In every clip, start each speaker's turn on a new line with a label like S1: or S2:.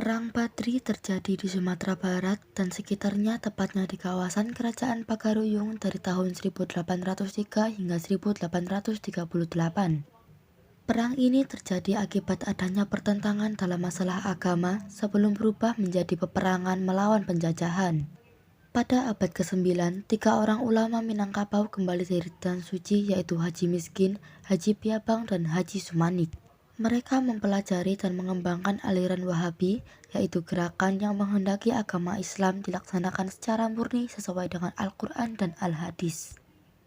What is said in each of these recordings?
S1: Perang Patri terjadi di Sumatera Barat dan sekitarnya, tepatnya di kawasan Kerajaan Pagaruyung dari tahun 1803 hingga 1838. Perang ini terjadi akibat adanya pertentangan dalam masalah agama sebelum berubah menjadi peperangan melawan penjajahan. Pada abad ke-9, 3 orang ulama Minangkabau kembali dari Tanah Suci, yaitu Haji Miskin, Haji Piabang, dan Haji Sumanik. Mereka mempelajari dan mengembangkan aliran Wahabi, yaitu gerakan yang menghendaki agama Islam dilaksanakan secara murni sesuai dengan Al-Quran dan Al-Hadis.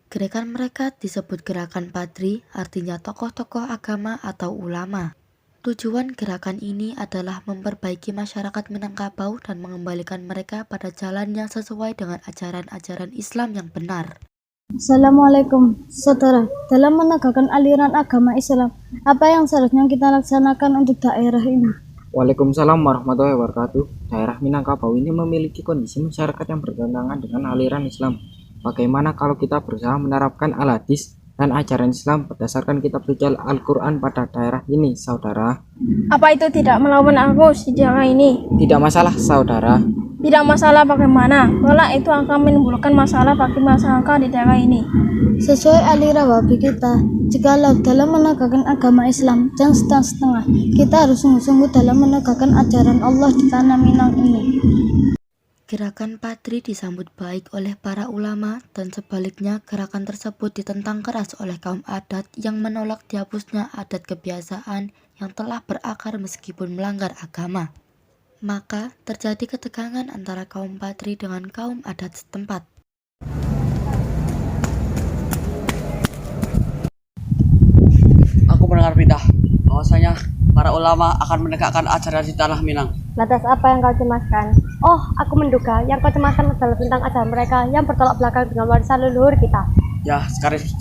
S1: Gerakan mereka disebut Gerakan Patri, artinya tokoh-tokoh agama atau ulama. Tujuan gerakan ini adalah memperbaiki masyarakat Minangkabau dan mengembalikan mereka pada jalan yang sesuai dengan ajaran-ajaran Islam yang benar.
S2: Assalamualaikum, saudara. Dalam menegakkan aliran agama Islam, apa yang seharusnya kita laksanakan untuk daerah ini?
S3: Waalaikumsalam warahmatullahi wabarakatuh. Daerah Minangkabau ini memiliki kondisi masyarakat yang bertentangan dengan aliran Islam. Bagaimana kalau kita berusaha menerapkan al-hadis dan ajaran Islam berdasarkan kitab suci Al-Quran pada daerah ini, saudara?
S2: Apa itu tidak melawan arus di daerah ini?
S3: Tidak masalah, saudara.
S2: Tidak masalah bagaimana, kalau itu akan menimbulkan masalah bagi masyarakat di daerah ini. Sesuai aliran Wahabi kita, jikalau dalam menegakkan agama Islam jangan setengah-setengah, kita harus sungguh-sungguh dalam menegakkan ajaran Allah di tanah Minang ini.
S1: Gerakan Patri disambut baik oleh para ulama, dan sebaliknya gerakan tersebut ditentang keras oleh kaum adat yang menolak dihapusnya adat kebiasaan yang telah berakar meskipun melanggar agama. Maka terjadi ketegangan antara kaum Patri dengan kaum adat setempat.
S4: Aku mendengar berita bahwasanya para ulama akan menegakkan ajaran di tanah Minang.
S5: Lantas apa yang kau cemaskan? Oh, aku menduga yang kau cemaskan adalah tentang ajaran mereka yang bertolak belakang dengan warisan leluhur kita.
S4: Ya,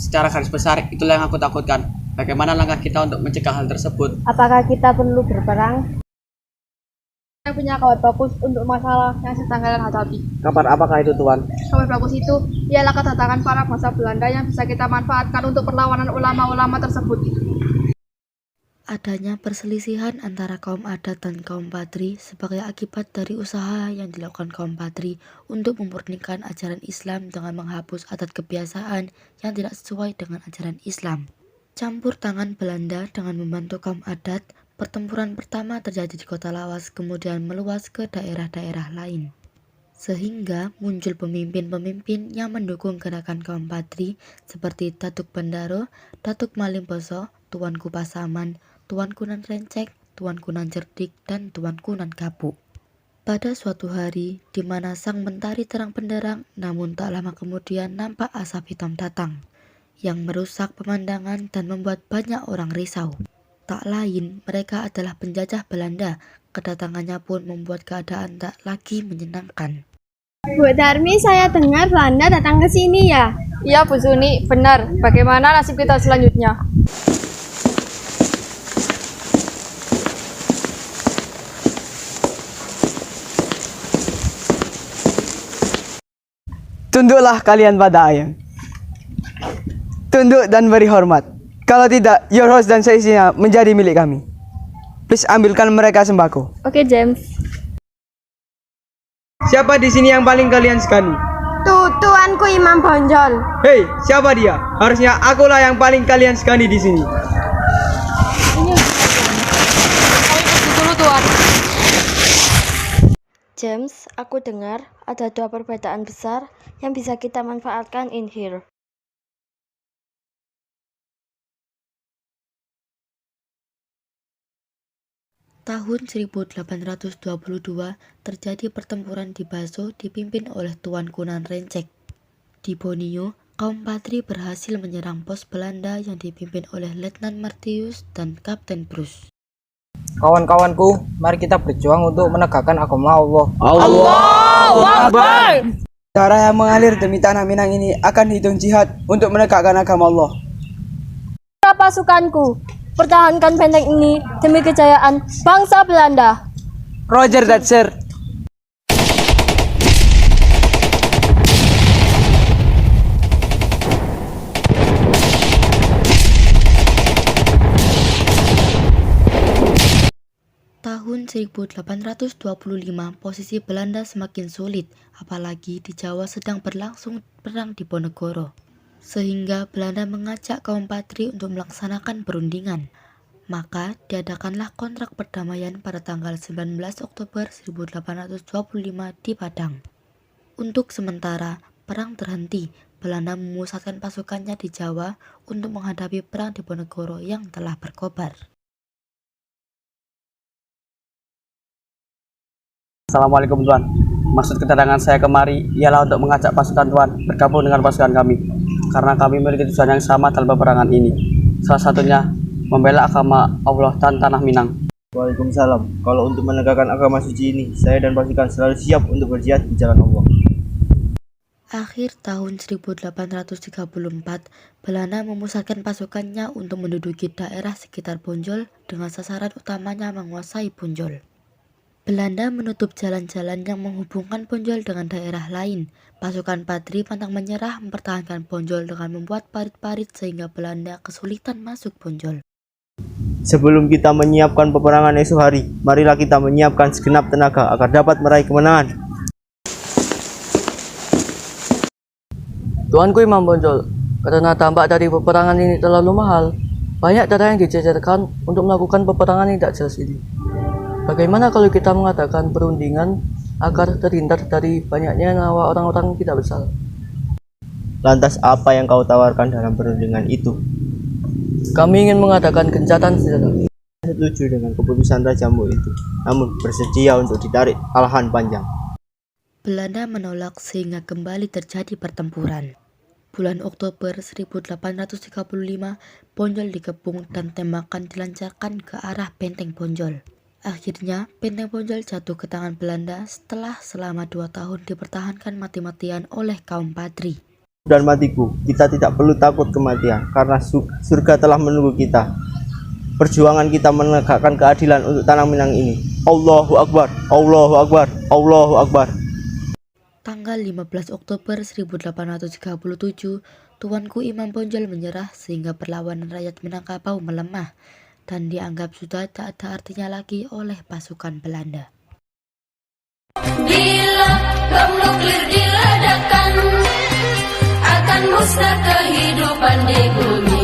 S4: secara garis besar itulah yang aku takutkan. Bagaimana langkah kita untuk mencegah hal tersebut?
S5: Apakah kita perlu berperang?
S6: Saya punya kabar bagus untuk masalah yang sedang kalian hadapi.
S3: Kabar apakah itu, Tuan?
S6: Kabar bagus itu ialah kedatangan para bangsa Belanda yang bisa kita manfaatkan untuk perlawanan ulama-ulama tersebut.
S1: Adanya perselisihan antara kaum adat dan kaum Patri sebagai akibat dari usaha yang dilakukan kaum Patri untuk memurnikan ajaran Islam dengan menghapus adat kebiasaan yang tidak sesuai dengan ajaran Islam. Campur tangan Belanda dengan membantu kaum adat, pertempuran pertama terjadi di Kota Lawas, kemudian meluas ke daerah-daerah lain. Sehingga muncul pemimpin-pemimpin yang mendukung gerakan kaum Patri seperti Datuk Bendaro, Datuk Malimposo, Tuanku Pasaman, Tuanku Nan Rencek, Tuanku Nan Cerdik, dan Tuanku Nan Kapuk. Pada suatu hari, di mana sang mentari terang benderang, namun tak lama kemudian nampak asap hitam datang, yang merusak pemandangan dan membuat banyak orang risau. Tak lain, mereka adalah penjajah Belanda. Kedatangannya pun membuat keadaan tak lagi menyenangkan.
S5: Bu Darmi, saya dengar Belanda datang ke sini ya?
S6: Iya, Bu Suni, benar. Bagaimana nasib kita selanjutnya?
S7: Tunduklah kalian pada ayam. Tunduk dan beri hormat. Kalau tidak, your house dan seisinya menjadi milik kami. Please ambilkan mereka sembako.
S5: Oke, James.
S7: Siapa di sini yang paling kalian sekali?
S5: Tuanku Imam Bonjol.
S7: Hei, siapa dia? Harusnya akulah yang paling kalian sekali di sini.
S6: Dulu, Tuan.
S5: James, aku dengar ada 2 perbedaan besar yang bisa kita manfaatkan in here.
S1: Tahun 1822 terjadi pertempuran di Baso dipimpin oleh Tuanku Nan Rencek. Di Borneo, kaum Patri berhasil menyerang pos Belanda yang dipimpin oleh Letnan Martius dan Kapten Bruce.
S3: Kawan-kawanku, mari kita berjuang untuk menegakkan agama Allah.
S7: Allahu Akbar. Darah yang mengalir demi tanah Minang ini akan dihitung jihad untuk menegakkan agama Allah.
S5: Pasukanku, pertahankan benteng ini demi kejayaan bangsa Belanda.
S7: Roger that, sir.
S1: tahun 1825 posisi Belanda semakin sulit, apalagi di Jawa sedang berlangsung perang Diponegoro. Sehingga Belanda mengajak kaum Patri untuk melaksanakan perundingan. Maka diadakanlah kontrak perdamaian pada tanggal 19 Oktober 1825 di Padang. Untuk sementara, perang terhenti. Belanda memusatkan pasukannya di Jawa untuk menghadapi perang Diponegoro yang telah berkobar.
S4: Assalamualaikum Tuan. Maksud kedatangan saya kemari ialah untuk mengajak pasukan Tuan bergabung dengan pasukan kami. Karena kami memiliki tujuan yang sama dalam peperangan ini. Salah satunya membela agama Allah dan tanah Minang.
S7: Waalaikumsalam. Kalau untuk menegakkan agama suci ini, saya dan pasukan selalu siap untuk berjihad di jalan Allah.
S1: Akhir tahun 1834, Belanda memusatkan pasukannya untuk menduduki daerah sekitar Bonjol dengan sasaran utamanya menguasai Bonjol. Belanda menutup jalan-jalan yang menghubungkan Bonjol dengan daerah lain. Pasukan Patri pantang menyerah mempertahankan Bonjol dengan membuat parit-parit sehingga Belanda kesulitan masuk Bonjol.
S7: Sebelum kita menyiapkan peperangan esok hari, marilah kita menyiapkan segenap tenaga agar dapat meraih kemenangan.
S4: Tuanku Imam Bonjol, karena dampak dari peperangan ini terlalu mahal, banyak cara yang dijejerkan untuk melakukan peperangan yang tidak jelas ini. Bagaimana kalau kita mengadakan perundingan agar terhindar dari banyaknya nyawa orang-orang tidak bersalah?
S7: Lantas apa yang kau tawarkan dalam perundingan itu?
S4: Kami ingin mengadakan gencatan senjata.
S7: Saya setuju dengan keputusan rajamu itu, namun bersedia untuk ditarik alahan panjang.
S1: Belanda menolak sehingga kembali terjadi pertempuran. Bulan Oktober 1835, Bonjol dikepung dan tembakan dilancarkan ke arah benteng Bonjol. Akhirnya, benteng Bonjol jatuh ke tangan Belanda setelah selama 2 tahun dipertahankan mati-matian oleh kaum Patri.
S7: Dan matiku, kita tidak perlu takut kematian, karena surga telah menunggu kita. Perjuangan kita menegakkan keadilan untuk tanah Minang ini. Allahu Akbar, Allahu Akbar, Allahu Akbar.
S1: Tanggal 15 Oktober 1837, Tuanku Imam Bonjol menyerah sehingga perlawanan rakyat Minangkabau melemah dan dianggap sudah tak ada artinya lagi oleh pasukan Belanda.
S8: Bila bom nuklir diledakkan, akan musnah kehidupan di bumi.